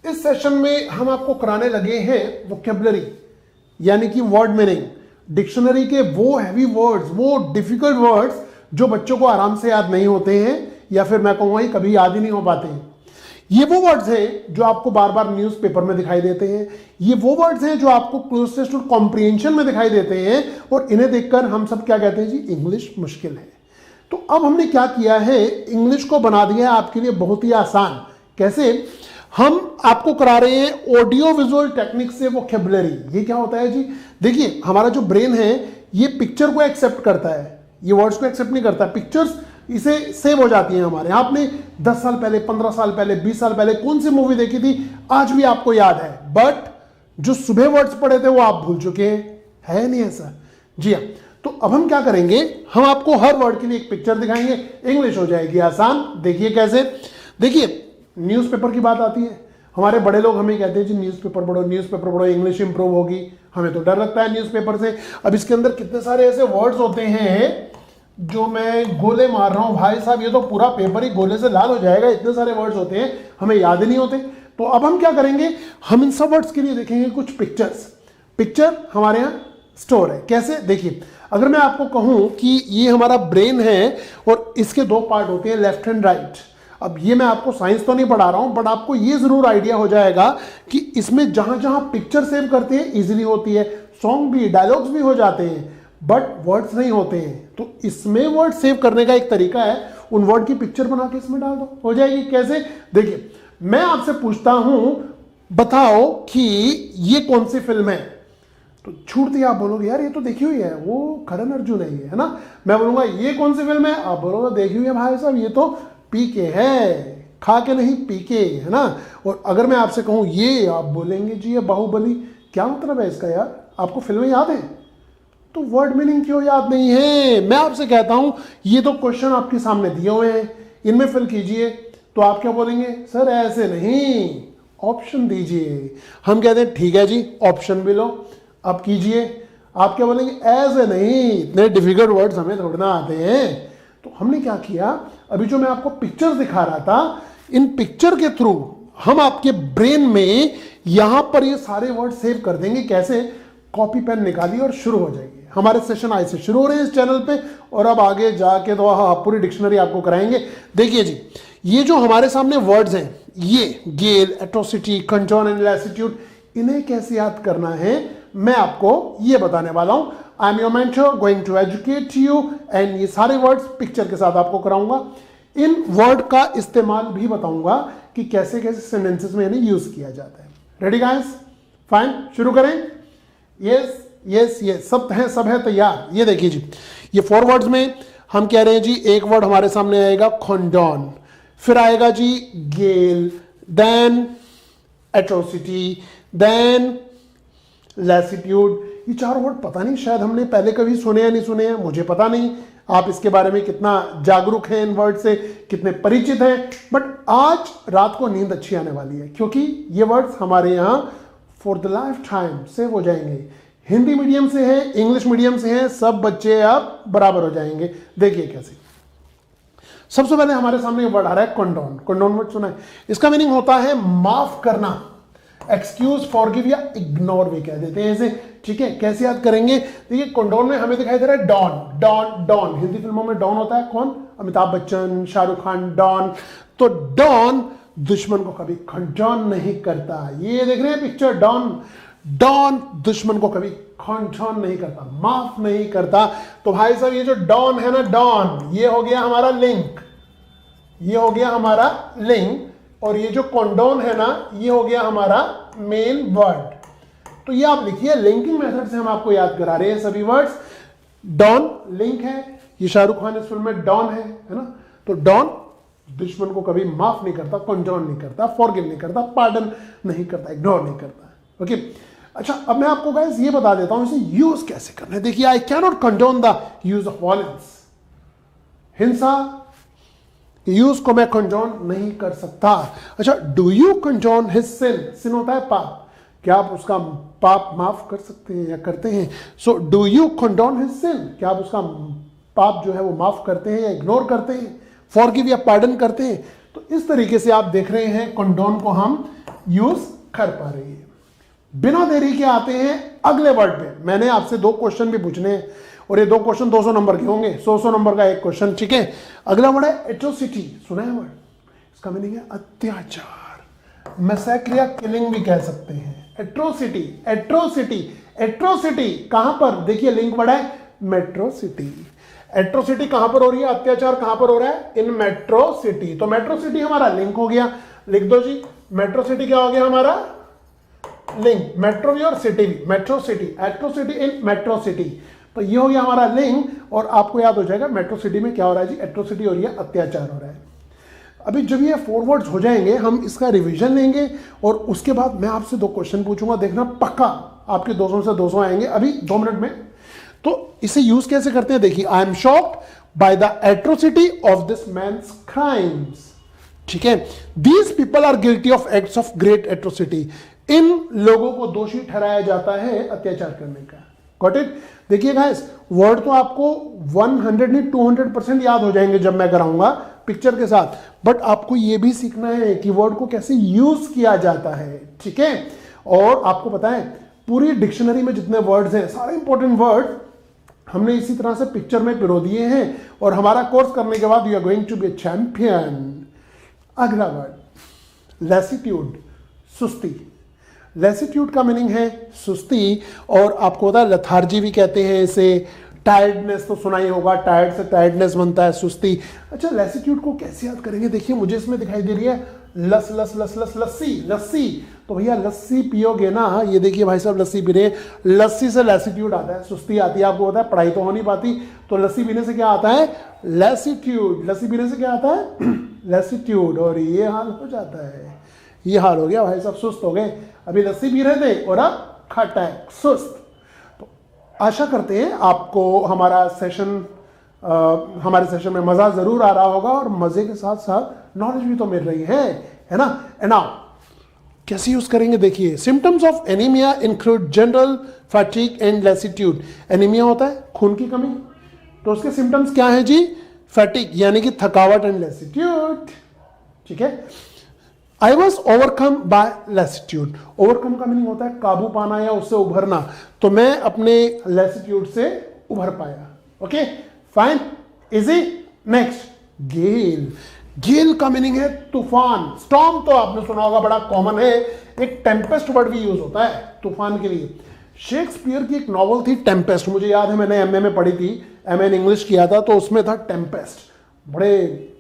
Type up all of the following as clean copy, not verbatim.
इस सेशन में हम आपको कराने लगे हैं वोकैबुलरी, यानी कि वर्ड मीनिंग, डिक्शनरी के वो हैवी वर्ड्स, वो डिफिकल्ट वर्ड्स जो बच्चों को आराम से याद नहीं होते हैं, या फिर मैं कहूंगा कभी याद ही नहीं हो पाते हैं। ये वो वर्ड्स हैं जो आपको बार बार न्यूज़पेपर में दिखाई देते हैं, ये वो वर्ड्स हैं जो आपको क्लोजेस्ट टू कॉम्प्रिहेंशन में दिखाई देते हैं, और इन्हें देखकर हम सब क्या कहते हैं जी, इंग्लिश मुश्किल है। तो अब हमने क्या किया है, इंग्लिश को बना दिया है आपके लिए बहुत ही आसान। कैसे? हम आपको करा रहे हैं ऑडियो विजुअल टेक्निक से वोकैबुलरी। ये क्या होता है जी, देखिए हमारा जो ब्रेन है ये पिक्चर को एक्सेप्ट करता है, ये वर्ड्स को एक्सेप्ट नहीं करता। पिक्चर्स इसे सेव हो जाती हैं हमारे। आपने 10 साल पहले, 15 साल पहले, 20 साल पहले कौन सी मूवी देखी थी आज भी आपको याद है, बट जो सुबह वर्ड्स पढ़े थे वो आप भूल चुके हैं, है नहीं ऐसा? जी हाँ। तो अब हम क्या करेंगे, हम आपको हर वर्ड के लिए एक पिक्चर दिखाएंगे, इंग्लिश हो जाएगी आसान। देखिए कैसे। देखिए न्यूज़पेपर की बात आती है, हमारे बड़े लोग हमें कहते हैं जी न्यूज़पेपर पढ़ो, न्यूज़पेपर पढ़ो, इंग्लिश इंप्रूव होगी। हमें तो डर लगता है न्यूज़पेपर से। अब इसके अंदर कितने सारे ऐसे वर्ड्स होते हैं जो मैं गोले मार रहा हूं भाई साहब, ये तो पूरा पेपर ही गोले से लाल हो जाएगा, इतने सारे वर्ड्स होते हैं, हमें याद ही नहीं होते। तो अब हम क्या करेंगे, हम इन सब वर्ड्स के लिए देखेंगे कुछ पिक्चर्स। पिक्चर हमारे यहाँ स्टोर है। कैसे? देखिए, अगर मैं आपको कहूं कि ये हमारा ब्रेन है और इसके दो पार्ट होते हैं, लेफ्ट एंड राइट। अब ये मैं आपको साइंस तो नहीं पढ़ा रहा हूं, बट आपको ये जरूर आइडिया हो जाएगा कि इसमें जहां जहां पिक्चर सेव करते हैं इजीली होती है, सॉन्ग भी, डायलॉग्स भी हो जाते हैं, बट वर्ड्स नहीं होते हैं। तो इसमें वर्ड सेव करने का एक तरीका है, उन वर्ड की पिक्चर बना के इसमें डाल दो, हो जाएगी। कैसे? देखिए, मैं आपसे पूछता हूं, बताओ कि ये कौन सी फिल्म है, तो छूटती आप बोलोगे यार ये तो देखी हुई है, वो करण अर्जुन है ना। मैं बोलूंगा ये कौन सी फिल्म है, आप बोलोगे देखी हुई है भाई साहब, ये तो पीके है, खा के नहीं पीके, है ना। और अगर मैं आपसे कहूं ये, आप बोलेंगे जी ये बाहुबली। क्या मतलब है इसका यार, आपको फिल्में याद है तो वर्ड मीनिंग क्यों याद नहीं है? मैं आपसे कहता हूं ये तो क्वेश्चन आपके सामने दिए हुए हैं, इनमें फिल कीजिए, तो आप क्या बोलेंगे, सर ऐसे नहीं, ऑप्शन दीजिए। हम कहते हैं ठीक है जी, ऑप्शन भी लो, अब कीजिए। आप क्या बोलेंगे, ऐसे नहीं, इतने डिफिकल्ट वर्ड्स हमें थोड़ा आते हैं। तो हमने क्या किया, अभी जो मैं आपको पिक्चर दिखा रहा था, इन पिक्चर के थ्रू हम आपके ब्रेन में यहां पर ये सारे वर्ड सेव कर देंगे। कैसे? कॉपी पेन निकालिए और शुरू हो जाएगी। हमारे सेशन आज से शुरू हो रहे हैं इस चैनल पे, और अब आगे जाके तो पूरी डिक्शनरी आपको कराएंगे। देखिए जी, ये जो हमारे सामने वर्ड्स हैं, ये गेल, एट्रोसिटी, कंजॉन एंड लैसिट्यूड, इन्हें कैसे याद करना है मैं आपको ये बताने वाला हूं। I am your mentor, going to educate you, and ये सारे वर्ड्स पिक्चर के साथ आपको कराऊंगा। इन वर्ड का इस्तेमाल भी बताऊंगा कि कैसे कैसे सेंटेंसेस में इन्हें यूज किया जाता है। Ready guys? फाइन, शुरू करें। यस यस यस, सब है तैयार। ये देखिए जी, ये 4 वर्ड्स में हम कह रहे हैं जी, एक वर्ड हमारे सामने आएगा कंडोन, फिर आएगा जी गेल, देन एट्रोसिटी, देन लैसिट्यूड। ये 4 वर्ड पता नहीं शायद हमने पहले कभी सुने या नहीं सुने हैं, मुझे पता नहीं आप इसके बारे में कितना जागरूक हैं, इन वर्ड से कितने परिचित हैं, बट आज रात को नींद अच्छी आने वाली है, क्योंकि ये वर्ड्स हमारे यहाँ for the life time save हो जाएंगे। हिंदी मीडियम से है, इंग्लिश मीडियम से है, सब बच्चे अब बराबर हो जाएंगे। देखिए कैसे। सबसे पहले हमारे सामने वर्ड आ रहा है कंडोन। कंडोन वर्ड सुना है, इसका मीनिंग होता है माफ करना, एक्सक्यूज, फॉरगिव या इग्नोर भी कह देते हैं इसे। ठीक है, कैसे याद करेंगे? देखिए कंडोन में हमें दिखाई दे रहा है डॉन, डॉन डॉन, हिंदी फिल्मों में डॉन होता है कौन? अमिताभ बच्चन, शाहरुख खान, डॉन। तो डॉन दुश्मन को कभी कंडोन नहीं करता। ये देख रहे हैं पिक्चर, डॉन, डॉन दुश्मन को कभी कंडोन नहीं करता, माफ नहीं करता। तो भाई साहब ये जो डॉन है ना, डॉन, ये हो गया हमारा लिंक, ये हो गया हमारा लिंक, और ये जो कंडोन है ना, ये हो गया हमारा मेन वर्ड। तो ये आप लिखिए, लिंकिंग मेथड से हम आपको याद करा रहे हैं सभी वर्ड्स। डॉन लिंक है, ये शाहरुख खान इस फिल्म में डॉन है ना। तो डॉन दुश्मन को कभी माफ नहीं करता, कंडोन नहीं करता, फॉरगिव नहीं करता, पार्डन नहीं करता, इग्नोर नहीं करता। ओके, अच्छा अब मैं आपको गाइस ये बता देता हूं इसे यूज कैसे करना है। देखिए, I can not condone the use of violence, हिंसा यूज को मैं कंडोन नहीं कर सकता। अच्छा, डू यू कंडोन हिज सिन? सिन होता है पाप, क्या आप उसका पाप माफ कर सकते हैं या करते हैं? So do you condone his sin? क्या आप उसका पाप जो है वो माफ करते हैं या इग्नोर करते हैं, फॉरगिव या पार्डन करते हैं? तो इस तरीके से आप देख रहे हैं कंडोन को हम यूज कर पा रही है। बिना देरी के आते हैं अगले वर्ड पे। मैंने आपसे 2 क्वेश्चन भी पूछने हैं और ये 2 क्वेश्चन 200 नंबर के होंगे, 100 नंबर का एक क्वेश्चन, ठीक है। अगला वर्ड है एट्रोसिटी। सुना है वर्ड? इसका मीनिंग है अत्याचार, मैसेक्र या किलिंग भी कह सकते हैं। एट्रोसिटी, एट्रोसिटी, एट्रोसिटी कहां पर? देखिए लिंक वर्ड है मेट्रो सिटी। एट्रोसिटी कहां पर हो रही है? अत्याचार कहां पर हो रहा है? इन मेट्रो सिटी। तो मेट्रो सिटी हमारा लिंक हो गया, लिख दो जी। मेट्रो सिटी क्या हो गया हमारा? लिंक। मेट्रो भी और सिटी भी, मेट्रो सिटी, एट्रोसिटी इन मेट्रो सिटी। तो ये हो गया हमारा लिंक और आपको याद हो जाएगा मेट्रो सिटी में क्या हो रहा है जी? एट्रोसिटी हो रही है, अत्याचार हो रहा है। अभी जब ये 4 वर्ड्स हो जाएंगे हम इसका रिवीजन लेंगे और उसके बाद मैं आपसे 2 क्वेश्चन पूछूंगा, देखना पक्का आपके 200 से 200 आएंगे अभी 2 मिनट में। तो इसे यूज कैसे करते हैं देखिए। I am shocked by the atrocity of this man's crimes. ठीक है, these people are guilty of acts of great atrocity. इन लोगों को दोषी ठहराया जाता है अत्याचार करने का। Got it? देखिए गाइस, वर्ड तो आपको 100 नहीं 200% याद हो जाएंगे जब मैं कराऊंगा पिक्चर के साथ, बट आपको यह भी सीखना है कि वर्ड को कैसे यूज किया जाता है। ठीक है, और आपको पता है पूरी डिक्शनरी में जितने वर्ड्स हैं सारे इंपॉर्टेंट वर्ड हमने इसी तरह से पिक्चर में पिरो दिए हैं और हमारा कोर्स करने के बाद you are going to be a champion. अगला वर्ड लैसिट्यूड, सुस्ती। लैसिट्यूड का मीनिंग है सुस्ती और आपको पता है लथार्जी भी कहते हैं इसे। टायर्डनेस तो सुना ही होगा, टायर्ड से टायर्डनेस बनता है, सुस्ती। अच्छा, लैसिट्यूड को कैसे याद करेंगे? देखिए मुझे इसमें दिखाई दे रही है लस लस लस लस लस्सी, लस्सी। तो भैया लस्सी पियोगे ना, ये देखिए भाई साहब लस्सी पी रहे हैं, लस्सी से लैसिट्यूड आता है, सुस्ती आती है। आपको पता है पढ़ाई तो हो नहीं पाती, तो लस्सी पीने से क्या आता है? लैसिट्यूड। लस्सी पीने से क्या आता है? लैसिट्यूड। और ये हाल हो जाता है, ये हाल हो गया भाई साहब, सुस्त हो गए। अभी लस्सी पी रहे थे और अब खट्टा है, सुस्त। तो आशा करते हैं आपको हमारे सेशन में मजा जरूर आ रहा होगा और मजे के साथ साथ नॉलेज भी तो मिल रही है ना। एंड नाउ कैसे यूज करेंगे देखिए। Symptoms of anaemia include general fatigue and lassitude. Anaemia होता है खून की कमी, तो उसके सिम्टम्स क्या है जी? फैटिग यानी कि थकावट एंड लैसिट्यूड। ठीक है, I was overcome by lassitude. Overcome का मीनिंग होता है काबू पाना या उससे उभरना, तो मैं अपने लैसिट्यूड से उभर पाया। Okay fine, easy. नेक्स्ट गेल। गेल का मीनिंग है तूफान। स्टॉर्म तो आपने सुना होगा, बड़ा कॉमन है। एक टेम्पेस्ट वर्ड भी यूज होता है तूफान के लिए। शेक्सपियर की एक नॉवल थी टेम्पेस्ट, मुझे याद है मैंने एमए में पढ़ी थी, एमए इन इंग्लिश किया था, तो उसमें था टेम्पेस्ट। बड़े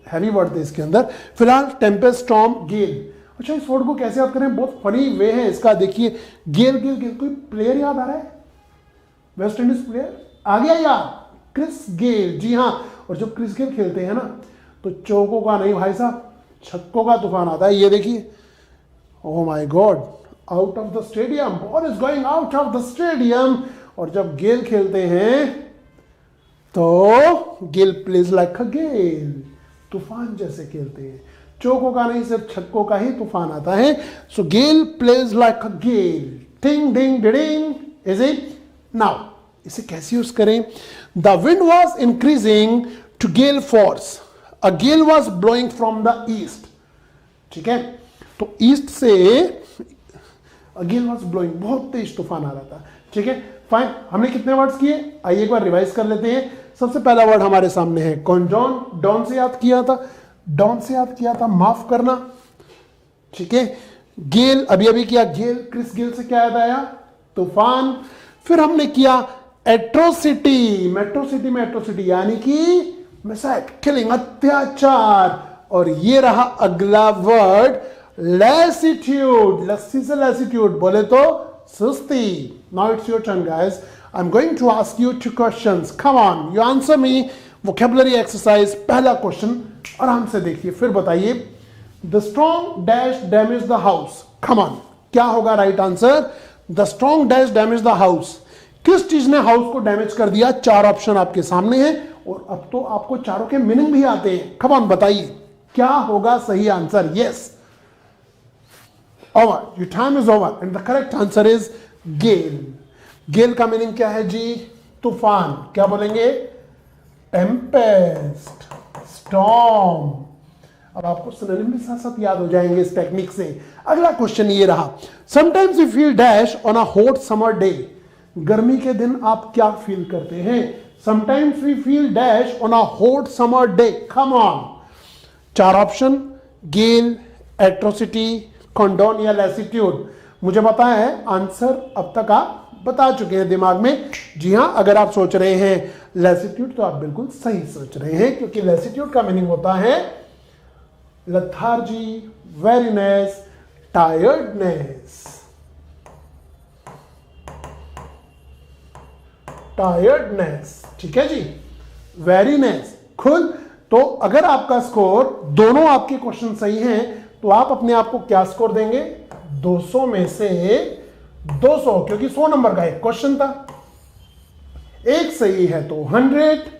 हैवी वर्ड थे इसके अंदर। फिलहाल टेम्पेस्ट, स्टॉर्म, गेल। अच्छा, इस वर्ड को कैसे याद करें? बहुत फनी वे है इसका। देखिए गेल गेल गेल, कोई प्लेयर याद आ रहा है? वेस्ट इंडीज प्लेयर आ गया याद, क्रिस गेल। जी हाँ, और जब क्रिस गेल खेलते हैं ना तो चौकों का नहीं भाई साहब, छक्कों का तूफान आता है। ये देखिए, oh my God, out of the stadium, ball is going out of the stadium. और जब गेल खेलते हैं तो गेल प्लेज लाइक अ गेल, तूफान जैसे खेलते हैं। चौकों का नहीं, सिर्फ छक्कों का ही तूफान आता है। So gale plays like a gale. टिंग डिंग डिडिंग, इज इट? नाउ इसे कैसे यूज करें? The wind was increasing to gale force. A gale was blowing from the east. ठीक है, तो ईस्ट से अ गेल वॉज ब्लोइंग, बहुत तेज तूफान आ रहा था। ठीक है फाइन, हमने कितने वर्ड्स किए? आइए एक बार रिवाइज कर लेते हैं। सबसे पहला वर्ड हमारे सामने है कॉन्जॉन। डॉन से याद किया था, डॉन से याद किया था माफ करना। ठीक है, गेल अभी अभी किया, गेल, क्रिस गेल से क्या याद आया? तूफान। फिर हमने किया एट्रोसिटी। मेट्रोसिटी में एट्रोसिटी यानी कि मैसेक्र, किलिंग, अत्याचार। और ये रहा अगला वर्ड लैसिट्यूड। लस्सी से लैसिट्यूड बोले तो सुस्ती। Now it's your turn guys, I am going to ask you 2 questions. Come on, you answer me. Vocabulary exercise, पहला क्वेश्चन आराम से देखिए फिर बताइए। The strong dash damage the house. Come on, क्या होगा right answer? The strong dash damage the house. किस चीज ने हाउस को डैमेज कर दिया? 4 ऑप्शन आपके सामने हैं और अब तो आपको चारों के मीनिंग भी आते हैं। कम ऑन बताइए क्या होगा सही answer? Yes, over, your time is over and the correct answer is gale. Gale का मीनिंग क्या है जी? तूफान। क्या बोलेंगे? Tempest, storm. अब आपको सिनोनिम भी साथ साथ याद हो जाएंगे इस टेक्निक से। अगला क्वेश्चन ये रहा, sometimes we feel dash on a hot summer day. गर्मी के दिन आप क्या फील करते हैं? Sometimes we feel dash on a hot summer day. Come on, 4 option, gale, atrocity, condone या लैसिट्यूड। मुझे पता है आंसर अब तक आप बता चुके हैं दिमाग में। जी हां, अगर आप सोच रहे हैं लैसिट्यूड तो आप बिल्कुल सही सोच रहे हैं, क्योंकि लैसिट्यूड का मीनिंग होता है लेथार्जी, वेरीनेस, टायर्डनेस। टायर्डनेस, ठीक है जी, वेरीनेस, खुद। तो अगर आपका स्कोर, दोनों आपके क्वेश्चन सही हैं, तो आप अपने आप को क्या स्कोर देंगे? 200 में से 200, क्योंकि 100 नंबर का एक क्वेश्चन था। एक सही है तो 100।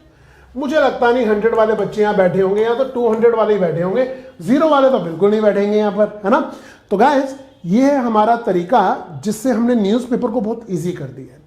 मुझे लगता नहीं 100 वाले बच्चे यहां बैठे होंगे, या तो 200 वाले ही बैठे होंगे, 0 वाले तो बिल्कुल नहीं बैठेंगे यहां पर, है ना। तो गाइस, ये है हमारा तरीका जिससे हमने न्यूज़पेपर को बहुत इजी कर दिया है।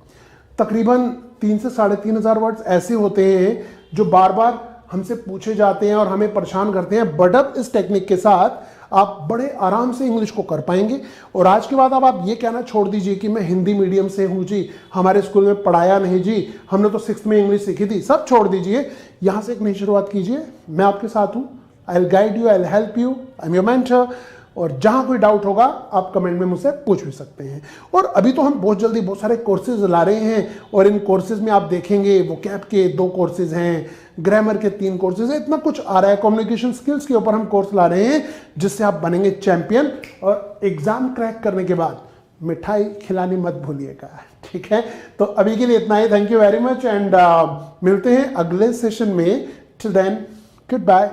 तकरीबन 3 से 3,500 वर्ड्स ऐसे होते हैं जो बार बार हमसे पूछे जाते हैं और हमें परेशान करते हैं, बट अब इस टेक्निक के साथ आप बड़े आराम से इंग्लिश को कर पाएंगे। और आज के बाद अब आप ये कहना छोड़ दीजिए कि मैं हिंदी मीडियम से हूँ जी, हमारे स्कूल में पढ़ाया नहीं जी, हमने तो 6th में इंग्लिश सीखी थी। सब छोड़ दीजिए, यहाँ से एक नई शुरुआत कीजिए। मैं आपके साथ हूँ, I will guide you, I will help you, I am your mentor. और जहाँ कोई डाउट होगा आप कमेंट में मुझसे पूछ भी सकते हैं। और अभी तो हम बहुत जल्दी बहुत सारे कोर्सेज ला रहे हैं, और इन कोर्सेज में आप देखेंगे वोकैब के 2 कोर्सेज हैं, ग्रामर के 3 कोर्सेज हैं, इतना कुछ आ रहा है। कम्युनिकेशन स्किल्स के ऊपर हम कोर्स ला रहे हैं जिससे आप बनेंगे चैंपियन। और एग्जाम क्रैक करने के बाद मिठाई खिलानी मत भूलिएगा, ठीक है। तो अभी के लिए इतना ही, thank you very much, and मिलते हैं अगले सेशन में। Till then, good bye.